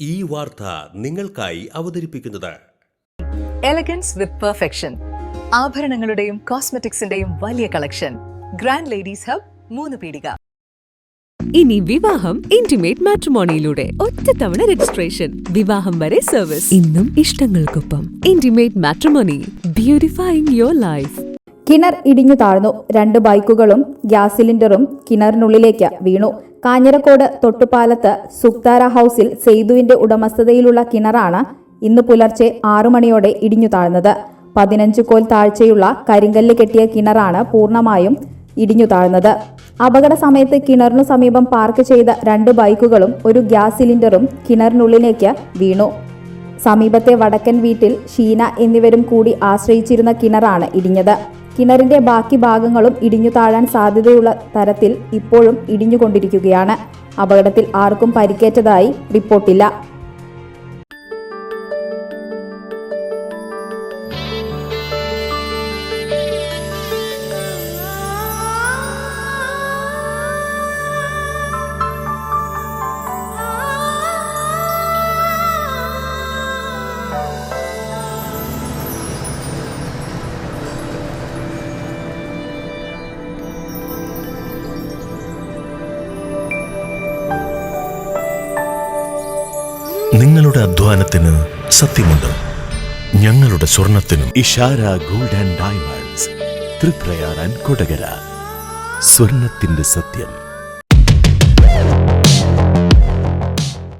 ഈ വാർത്ത നിങ്ങൾക്കായി അവതരിപ്പിക്കുന്നത് എലഗൻസ് വിത്ത് പെർഫെക്ഷൻ. ആഭരണങ്ങളുടെയും കോസ്മെറ്റിക്സിന്റെയും വലിയ കളക്ഷൻ. ഗ്രാൻഡ് ലേഡീസ് ഹബ്, 3 പീടിക. ഇനി വിവാഹം ഇന്റിമേറ്റ് മാട്രിമോണിയിലൂടെ ഒറ്റത്തവണ രജിസ്ട്രേഷൻ, വിവാഹം വരെ സർവീസ്. ഇന്നും ഇഷ്ടങ്ങൾക്കൊപ്പം ഇന്റിമേറ്റ് മാട്രിമോണി, ബ്യൂട്ടിഫൈയിങ് യുവർ ലൈഫ്. കിണർ ഇടിഞ്ഞു താഴ്ന്നു. 2 ബൈക്കുകളും ഗ്യാസ് സിലിണ്ടറും കിണറിനുള്ളിലേക്ക് വീണു. കാഞ്ഞിരക്കോട് തൊട്ടുപാലത്ത് സുക്താര ഹൌസിൽ സെയ്തുവിന്റെ ഉടമസ്ഥതയിലുള്ള കിണറാണ് ഇന്ന് പുലർച്ചെ 6 മണിയോടെ ഇടിഞ്ഞു താഴ്ന്നത്. 15 കോൽ താഴ്ചയുള്ള കരിങ്കല്ല് കെട്ടിയ കിണറാണ് പൂർണ്ണമായും ഇടിഞ്ഞു താഴ്ന്നത്. അപകട സമയത്ത് കിണറിനു സമീപം പാർക്ക് ചെയ്ത 2 ബൈക്കുകളും ഒരു ഗ്യാസ് സിലിണ്ടറും കിണറിനുള്ളിലേക്ക് വീണു. സമീപത്തെ വടക്കൻ വീട്ടിൽ ഷീന എന്നിവരും കൂടി ആശ്രയിച്ചിരുന്ന കിണറാണ് ഇടിഞ്ഞത്. കിണറിന്റെ ബാക്കി ഭാഗങ്ങളും ഇടിഞ്ഞു താഴാൻ സാധ്യതയുള്ള തരത്തിൽ ഇപ്പോഴും ഇടിഞ്ഞുകൊണ്ടിരിക്കുകയാണ്. അപകടത്തിൽ ആർക്കും പരിക്കേറ്റതായി റിപ്പോർട്ടില്ല. നിങ്ങളുടെ അധ്വാനത്തിന് സത്യമുണ്ട്, ഞങ്ങളുടെ സ്വർണത്തിനും. Ishara gold and diamonds, Triprayar and Kodakara. സ്വർണത്തിന്റെ സത്യം.